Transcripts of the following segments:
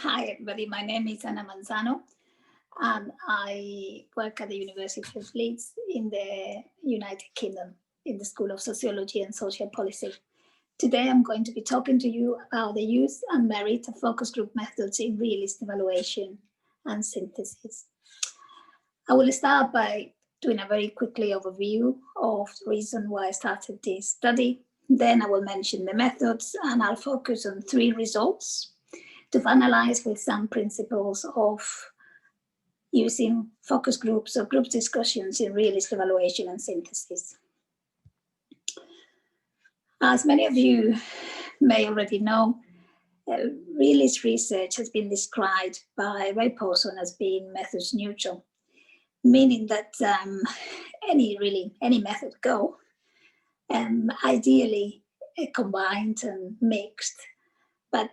Hi everybody, my name is Ana Manzano and I work at the University of Leeds in the United Kingdom in the School of Sociology and Social Policy. Today I'm going to be talking to you about the use and merit of focus group methods in realist evaluation and synthesis. I will start by doing a very quickly overview of the reason why I started this study. Then I will mention the methods and I'll focus on 3 results to finalize with some principles of using focus groups or group discussions in realist evaluation and synthesis. As many of you may already know, realist research has been described by Ray Paulson as being methods neutral, meaning that any method go, ideally combined and mixed, but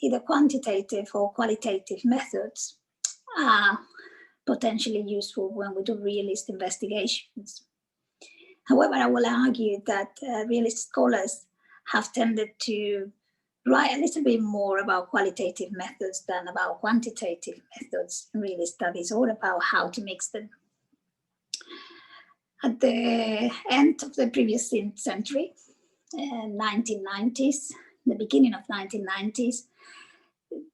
either quantitative or qualitative methods are potentially useful when we do realist investigations. However, I will argue that realist scholars have tended to write a little bit more about qualitative methods than about quantitative methods in realist studies, or about how to mix them. At the end of the previous century, 1990s, the beginning of 1990s,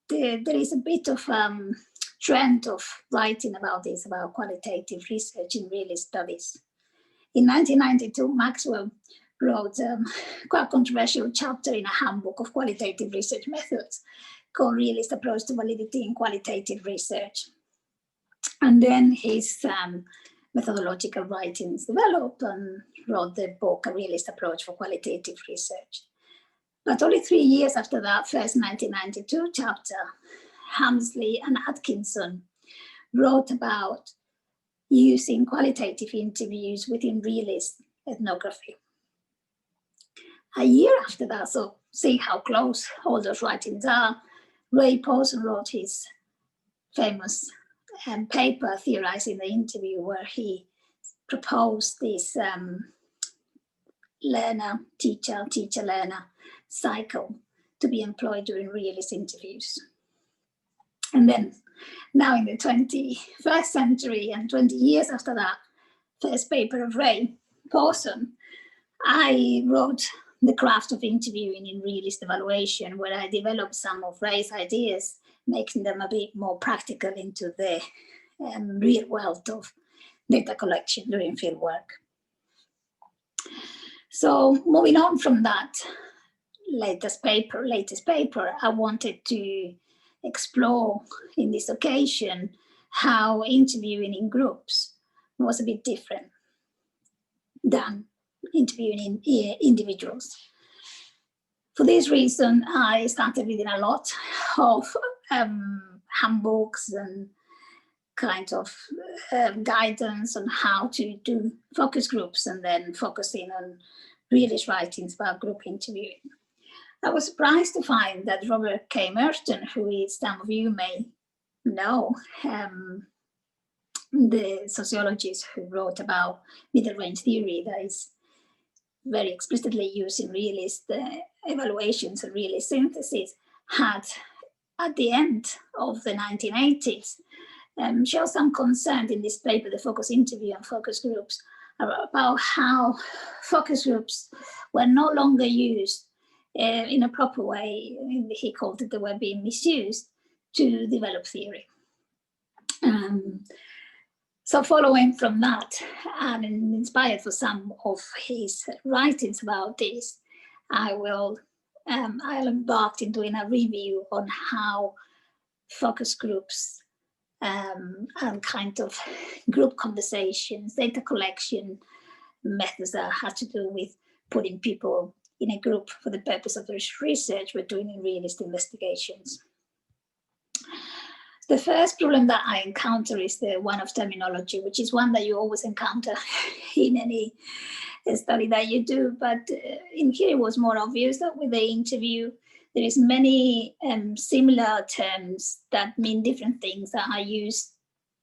there is a bit of trend of writing about this, about qualitative research in realist studies. In 1992, Maxwell wrote quite a controversial chapter in a handbook of qualitative research methods called Realist Approach to Validity in Qualitative Research. And then his methodological writings developed and wrote the book, A Realist Approach for Qualitative Research. But only 3 years after that first 1992 chapter, Hamsley and Atkinson wrote about using qualitative interviews within realist ethnography. A year after that, so see how close all those writings are, Ray Paulson wrote his famous paper theorizing the interview, where he proposed this learner-teacher, teacher-learner cycle to be employed during realist interviews. And then now in the 21st century and 20 years after that first paper of Ray Paulson, I wrote The Craft of Interviewing in Realist Evaluation, where I developed some of Ray's ideas, making them a bit more practical into the real world of data collection during field work. So moving on from that latest paper, I wanted to explore in this occasion how interviewing in groups was a bit different than interviewing in individuals. For this reason, I started reading a lot of handbooks and kind of guidance on how to do focus groups, and then focusing on realist writings about group interviewing. I was surprised to find that Robert K Mercer, who is, some of you may know, the sociologist who wrote about middle range theory that is very explicitly used in realist evaluations and realist synthesis, had at the end of the 1980s showed some concern in this paper, The Focus Interview and Focus Groups, about how focus groups were no longer used in a proper way. He called it, they were being misused to develop theory. So following from that, and inspired for some of his writings about this, I'll embark in doing a review on how focus groups and kind of group conversations, data collection methods that have to do with putting people in a group for the purpose of research we're doing in realist investigations. The first problem that I encounter is the one of terminology, which is one that you always encounter in any study that you do. But in here it was more obvious that with the interview, there is many similar terms that mean different things that are used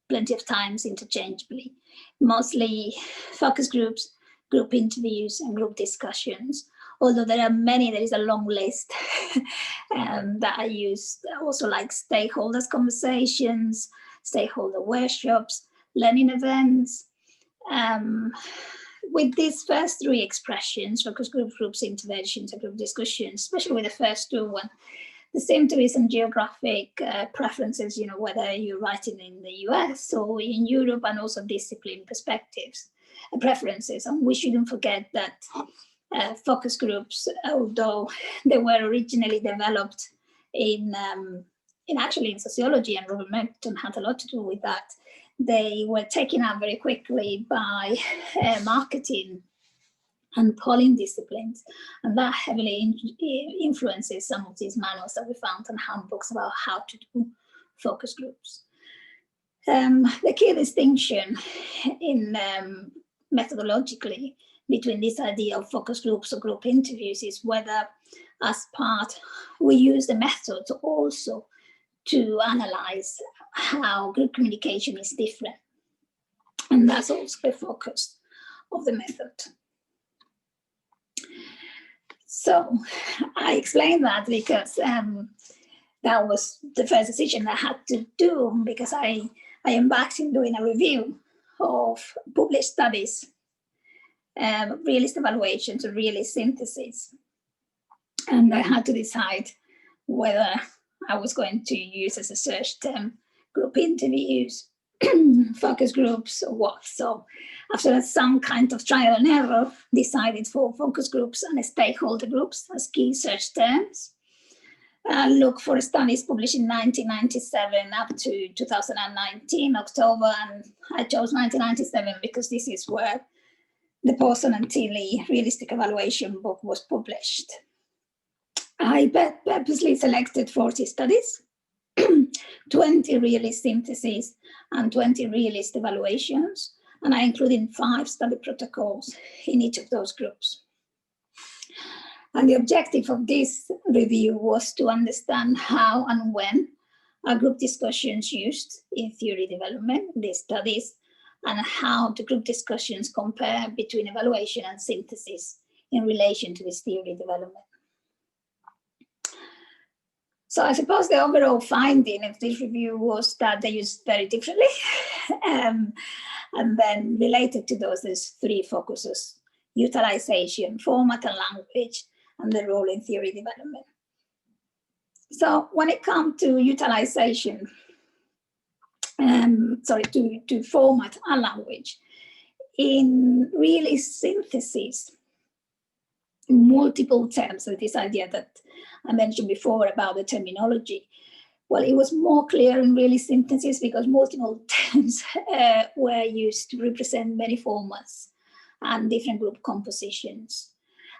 plenty of times interchangeably. Mostly focus groups, group interviews, and group discussions, although there are many, there is a long list that I use, also like stakeholders conversations, stakeholder workshops, learning events. With these first three expressions, focus groups, interventions, and group discussions, especially with the first two one, there seem to be some geographic preferences, you know, whether you're writing in the US or in Europe, and also discipline perspectives, preferences. And we shouldn't forget that focus groups, although they were originally developed in actually in sociology, and Robert Merton had a lot to do with that, they were taken up very quickly by marketing and polling disciplines, and that heavily influences some of these manuals that we found and handbooks about how to do focus groups. The key distinction in methodologically between this idea of focus groups or group interviews is whether, as part, we use the method also to analyze how group communication is different. And that's also the focus of the method. So I explained that because that was the first decision I had to do, because I embarked in doing a review of published studies, realist evaluations, or realist synthesis. And I had to decide whether I was going to use as a search term group interviews, focus groups, or what. So after some kind of trial and error, decided for focus groups and stakeholder groups as key search terms. Look for studies published in 1997 up to 2019, October, and I chose 1997 because this is where the Pawson and Tilly realistic evaluation book was published. I purposely selected 40 studies, 20 realist syntheses and 20 realist evaluations, and I included 5 study protocols in each of those groups. And the objective of this review was to understand how and when are group discussions used in theory development, these studies, and how the group discussions compare between evaluation and synthesis in relation to this theory development. So I suppose the overall finding of this review was that they used very differently. And then related to those, there's 3 focuses: utilization, format and language, and the role in theory development. So when it comes to utilization, to format and language, in realist synthesis, multiple terms, so this idea that I mentioned before about the terminology, well, it was more clear in realist synthesis because multiple terms were used to represent many formats and different group compositions.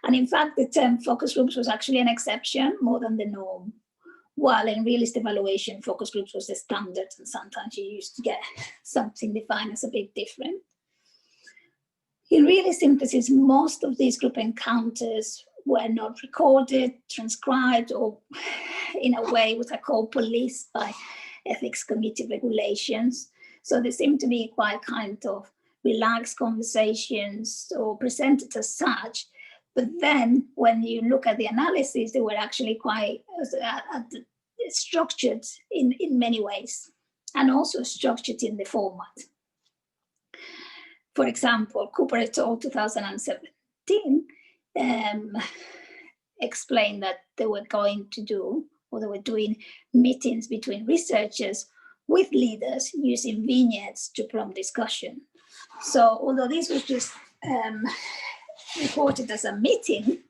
And in fact, the term focus groups was actually an exception more than the norm, while in realist evaluation, focus groups was the standard, and sometimes you used to get something defined as a bit different. In realist synthesis, most of these group encounters were not recorded, transcribed, or in a way what I call policed by ethics committee regulations. So they seem to be quite kind of relaxed conversations or presented as such. But then when you look at the analysis, they were actually quite structured in many ways, and also structured in the format. For example, Cooper et al. 2017 explained that they were going to do, or they were doing meetings between researchers with leaders using vignettes to prompt discussion. So although this was just reported as a meeting,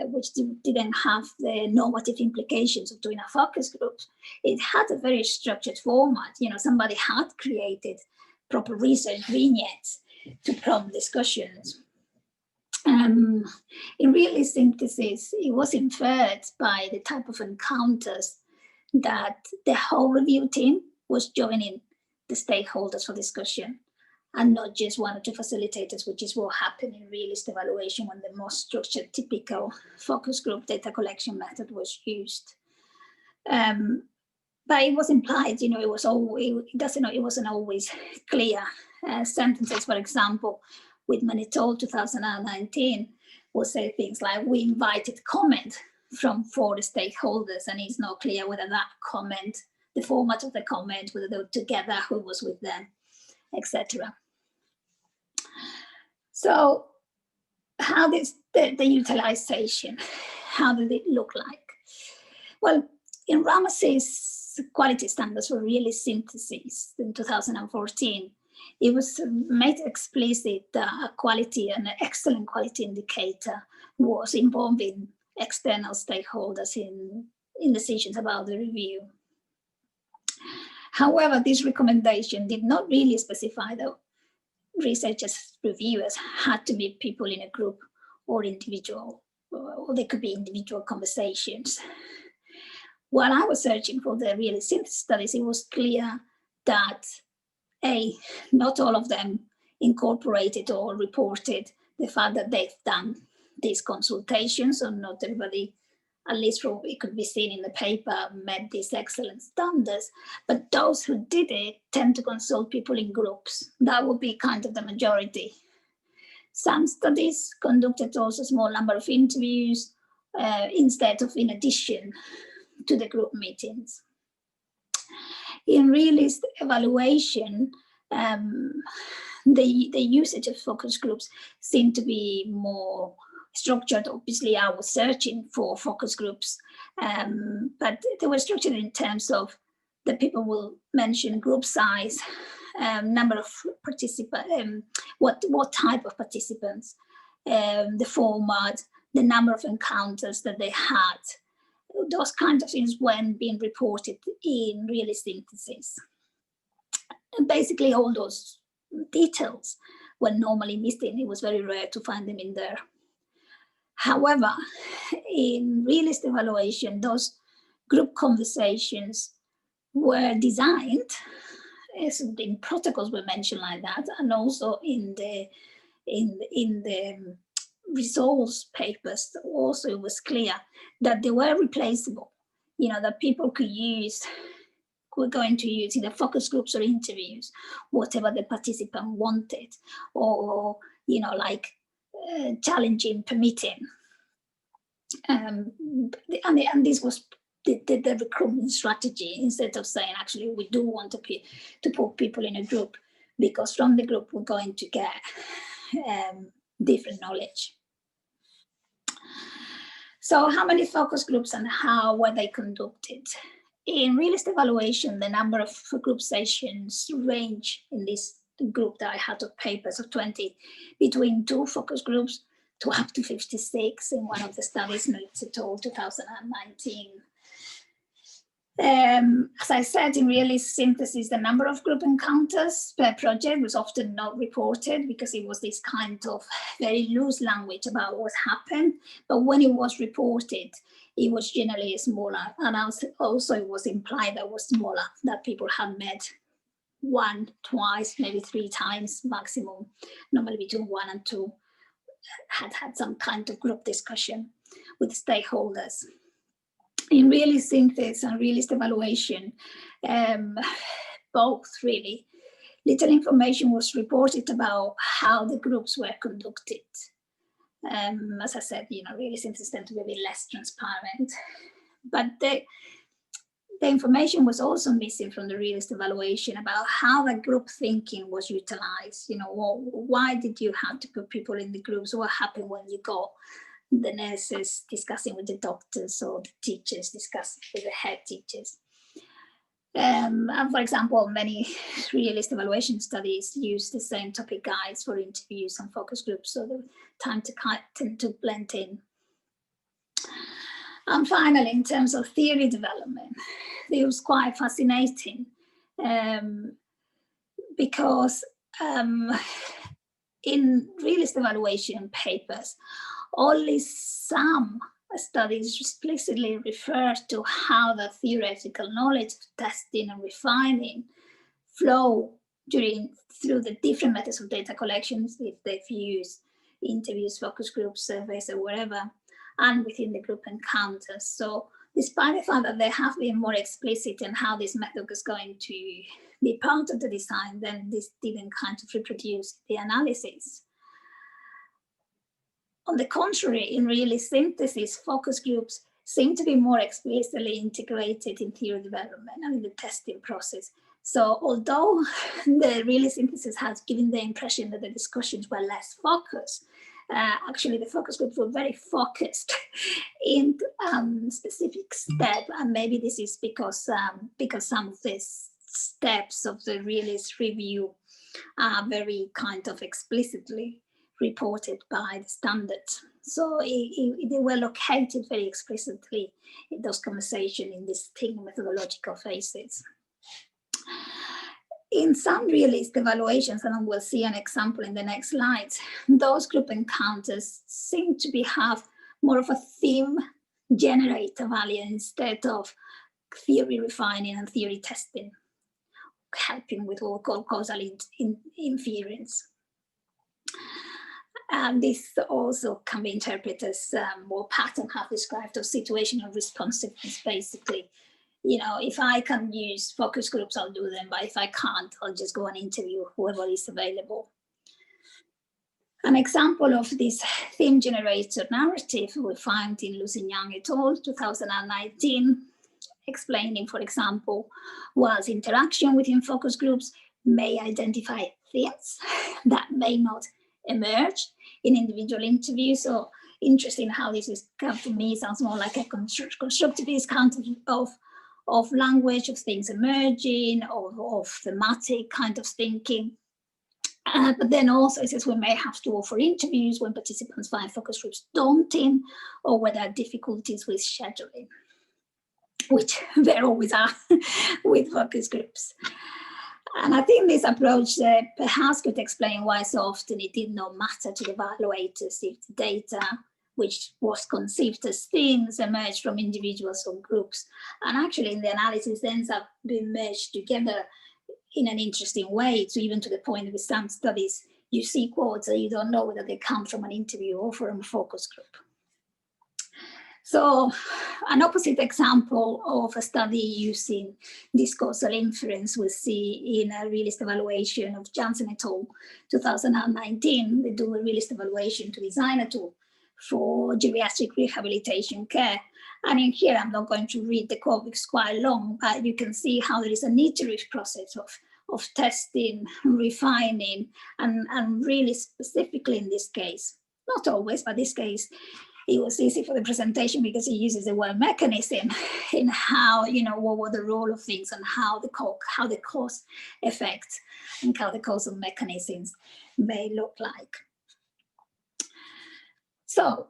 which didn't have the normative implications of doing a focus group, it had a very structured format. You know, somebody had created proper research vignettes to prompt discussions. In realist synthesis, it was inferred by the type of encounters that the whole review team was joining the stakeholders for discussion, and not just 1 or 2 facilitators, which is what happened in realist evaluation when the most structured, typical focus group data collection method was used. But it was implied, you know, it wasn't always clear. Sentences, for example, with Manitoul 2019, will say things like, we invited comment from 4 stakeholders, and it's not clear whether that comment, the format of the comment, whether they were together, who was with them, etc. So how did the utilization, how did it look like? Well, in Ramsey's quality standards for realist synthesis in 2014, it was made explicit that a quality, an excellent quality indicator, was involving external stakeholders in decisions about the review. However, this recommendation did not really specify that researchers, reviewers had to be people in a group or individual, or they could be individual conversations. While I was searching for the realist synthesis studies, it was clear that not all of them incorporated or reported the fact that they've done these consultations, or not everybody, at least from what it could be seen in the paper, met these excellent standards. But those who did it tend to consult people in groups. That would be kind of the majority. Some studies conducted also a small number of interviews instead of in addition to the group meetings. In realist evaluation, the usage of focus groups seemed to be more structured. Obviously, I was searching for focus groups, but they were structured in terms of the people will mention group size, number of participants, what type of participants, the format, the number of encounters that they had. Those kinds of things weren't being reported in realist synthesis. And basically all those details were normally missing. It was very rare to find them in there. However, in realist evaluation, those group conversations were designed, as in protocols were mentioned like that, and also in the results papers also it was clear that they were replaceable, that people were going to use either focus groups or interviews, whatever the participant wanted, or like challenging, permitting. And this was the recruitment strategy, instead of saying, actually, we do want to put people in a group, because from the group we're going to get different knowledge. So how many focus groups and how were they conducted? In realist evaluation, the number of group sessions range in this group that I had of papers of 20, between 2 focus groups to up to 56 in one of the studies, Notes et al. 2019. As I said, in realist synthesis, the number of group encounters per project was often not reported, because it was this kind of very loose language about what happened. But when it was reported, it was generally smaller. And also it was implied that it was smaller, that people had met 1, twice, maybe 3 times maximum, normally between 1 and 2, had some kind of group discussion with stakeholders. In realist synthesis and realist evaluation, both really, little information was reported about how the groups were conducted. As I said, realist synthesis tend to be a bit less transparent, but the information was also missing from the realist evaluation about how the group thinking was utilized. Why did you have to put people in the groups? What happened when you got the nurses discussing with the doctors, or the teachers discussing with the head teachers? And for example, many realist evaluation studies use the same topic guides for interviews and focus groups, so the time to blend in. And finally, in terms of theory development, it was quite fascinating, because in realist evaluation papers, only some studies explicitly refer to how the theoretical knowledge of testing and refining flow through the different methods of data collections, if they've used interviews, focus groups, surveys, or whatever, and within the group encounters. So despite the fact that they have been more explicit in how this method is going to be part of the design, then this didn't kind of reproduce the analysis. On the contrary, in realist synthesis, focus groups seem to be more explicitly integrated in theory development and in the testing process. So although the realist synthesis has given the impression that the discussions were less focused, actually the focus groups were very focused in specific step, and maybe this is because some of the steps of the realist review are very kind of explicitly reported by the standard. So they were located very explicitly in those conversations in distinct methodological phases. In some realist evaluations, and we'll see an example in the next slides, those group encounters seem to have more of a theme generator value instead of theory refining and theory testing, helping with what we call causal inference. And this also can be interpreted as what Patton have described of situational responsiveness, basically. You know, if I can use focus groups, I'll do them, but if I can't, I'll just go and interview whoever is available. An example of this theme generator narrative we find in Lusignan et al. 2019, explaining, for example, was interaction within focus groups may identify themes that may not emerge in individual interviews. So interesting how this is, for me, sounds more like a constructivist kind of language, of things emerging, of thematic kind of thinking. But then also it says we may have to offer interviews when participants find focus groups daunting or where there are difficulties with scheduling, which there always are with focus groups. And I think this approach perhaps could explain why so often it did not matter to the evaluators if the data, which was conceived as themes, emerged from individuals or groups. And actually in the analysis ends up being merged together in an interesting way, to even to the point with some studies, you see quotes that you don't know whether they come from an interview or from a focus group. So an opposite example of a study using this causal inference we see in a realist evaluation of Janssen et al. 2019. They do a realist evaluation to design a tool for geriatric rehabilitation care. And in here, I'm not going to read the quote, it's quite long, but you can see how there is an iterative process of testing, refining, and really specifically in this case, not always, but this case, it was easy for the presentation because he uses the word mechanism in how, you know, what were the role of things and how the cause effect and how the causal mechanisms may look like. So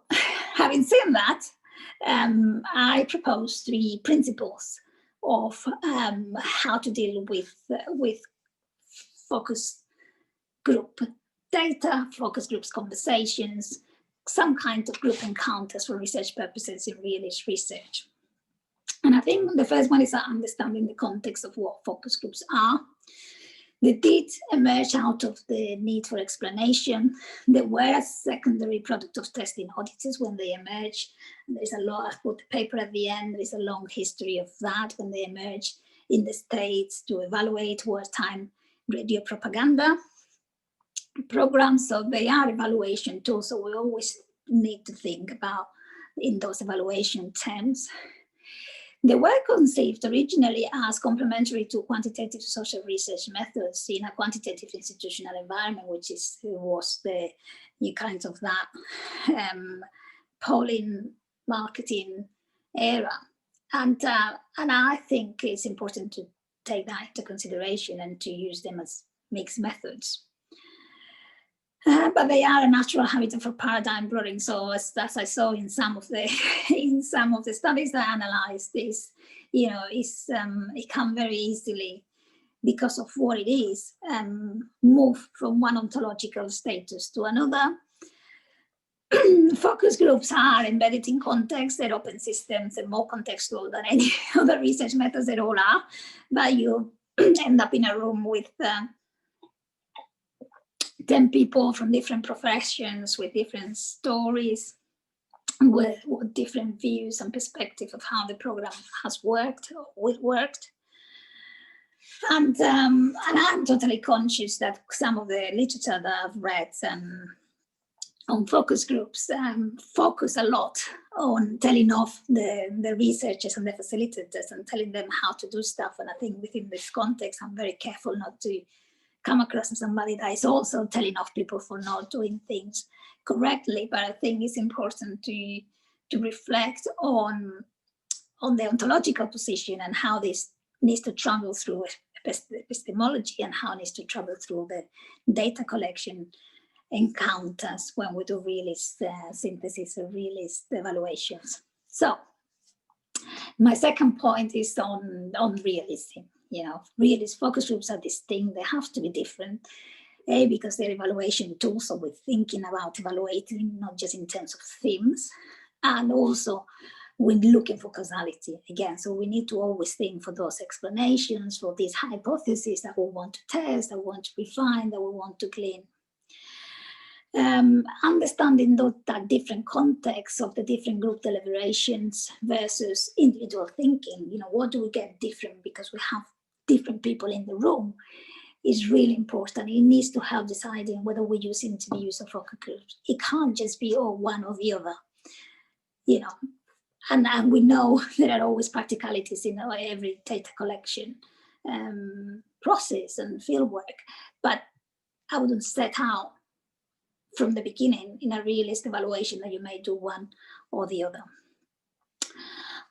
having seen that, I propose 3 principles of how to deal with focus group data, focus groups conversations, some kind of group encounters for research purposes in realist research. And I think the first one is understanding the context of what focus groups are. They did emerge out of the need for explanation. They were a secondary product of testing auditors when they emerged. There's a lot, I put the paper at the end, there's a long history of that when they emerged in the States to evaluate wartime radio propaganda programs. So they are evaluation tools, so we always need to think about in those evaluation terms. They were conceived originally as complementary to quantitative social research methods in a quantitative institutional environment, which was the kind of that polling marketing era. And I think it's important to take that into consideration and to use them as mixed methods. But they are a natural habitat for paradigm blurring. So as I saw in some of the studies that analyze this, you know, it can very easily, because of what it is, move from one ontological status to another. Focus groups are embedded in context, they're open systems, they're more contextual than any other research methods, they all are. But you end up in a room with 10 people from different professions with different stories, with different views and perspective of how the program has worked or will worked. And I'm totally conscious that some of the literature that I've read on focus groups focus a lot on telling off the researchers and the facilitators and telling them how to do stuff. And I think within this context, I'm very careful not to come across as somebody that is also telling off people for not doing things correctly. But I think it's important to reflect on the ontological position and how this needs to travel through epistemology and how it needs to travel through the data collection encounters when we do realist synthesis or realist evaluations. So my second point is on realism. Realist focus groups are distinct. They have to be different, because they're evaluation tools, so we're thinking about evaluating not just in terms of themes, and also we're looking for causality again. So we need to always think for those explanations, for these hypotheses that we want to test, that we want to refine, that we want to clean. Understanding that different contexts of the different group deliberations versus individual thinking, what do we get different because we have different people in the room, is really important. It needs to help deciding whether we use interviews or focus groups. It can't just be one or the other, and we know there are always practicalities in every data collection process and fieldwork, but I wouldn't set out from the beginning in a realist evaluation that you may do one or the other.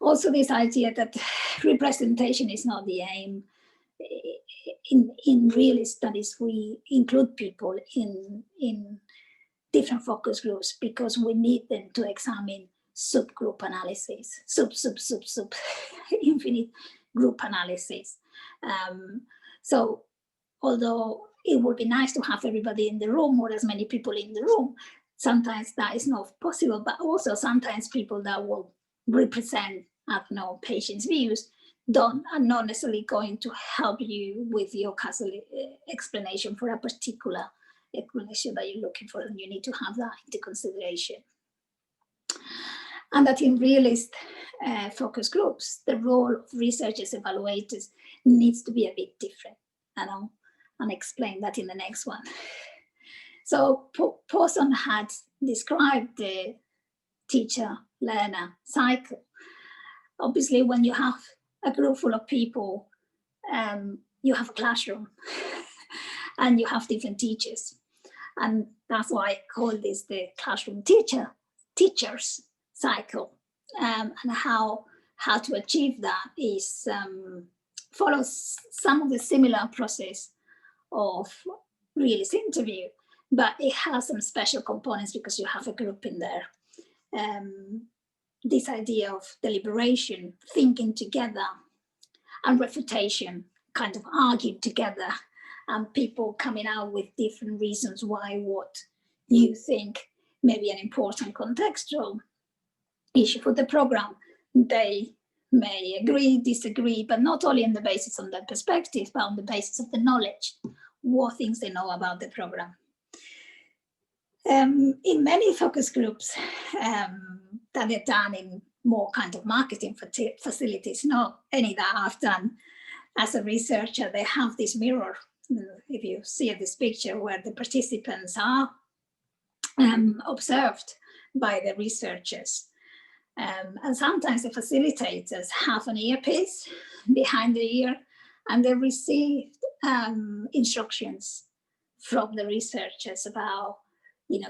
Also, this idea that representation is not the aim. In realist studies, we include people in different focus groups because we need them to examine subgroup analysis, infinite group analysis. So although it would be nice to have everybody in the room or as many people in the room, sometimes that is not possible, but also sometimes people that will represent, patients' views are not necessarily going to help you with your causal explanation for a particular explanation that you're looking for, and you need to have that into consideration. And that in realist focus groups, the role of researchers, evaluators needs to be a bit different, and explain that in the next one. So Pawson had described the teacher-learner cycle. Obviously, when you have a group full of people, you have a classroom and you have different teachers. And that's why I call this the classroom teachers cycle. And how to achieve that is follows some of the similar process of realist interview, but it has some special components because you have a group in there. This idea of deliberation, thinking together, and refutation, kind of arguing together, and people coming out with different reasons why what you think may be an important contextual issue for the program. They may agree, disagree, but not only on the basis of their perspective, but on the basis of the knowledge, what things they know about the program. In many focus groups that are done in more kind of marketing facilities, not any that I've done as a researcher, they have this mirror, if you see this picture, where the participants are observed by the researchers. And sometimes the facilitators have an earpiece behind the ear, and they receive instructions from the researchers about,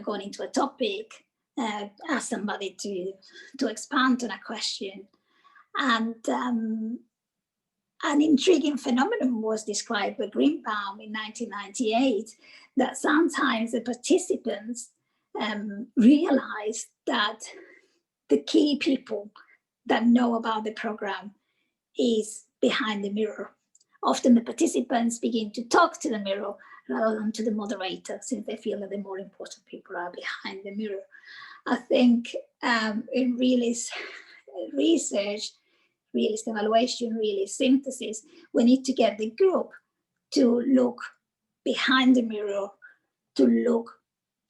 going into a topic, ask somebody to expand on a question. And an intriguing phenomenon was described by Greenbaum in 1998, that sometimes the participants realized that the key people that know about the program is behind the mirror. Often the participants begin to talk to the mirror rather than to the moderator, since they feel that the more important people are behind the mirror. I think in realist research, realist evaluation, realist synthesis, we need to get the group to look behind the mirror,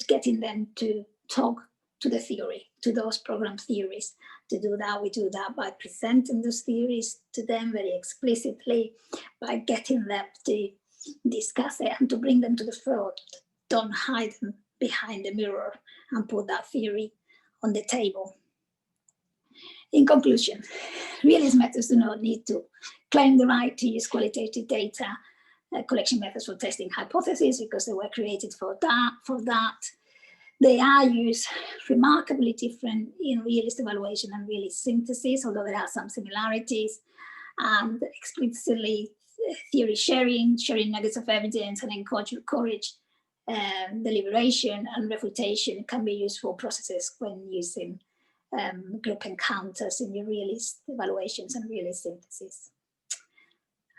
getting them to talk to the theory, to those program theories. To do that, we do that by presenting those theories to them very explicitly, by getting them to discuss it and to bring them to the front. Don't hide them behind the mirror and put that theory on the table. In conclusion, realist methods do not need to claim the right to use qualitative data collection methods for testing hypotheses, because they were created for that. They are used remarkably different in realist evaluation and realist synthesis, although there are some similarities. And explicitly theory sharing nuggets of evidence, and encourage deliberation and refutation can be useful processes when using group encounters in your realist evaluations and realist synthesis.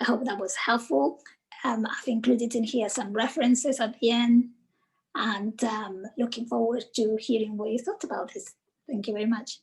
I hope that was helpful. I've included in here some references at the end, and looking forward to hearing what you thought about this. Thank you very much.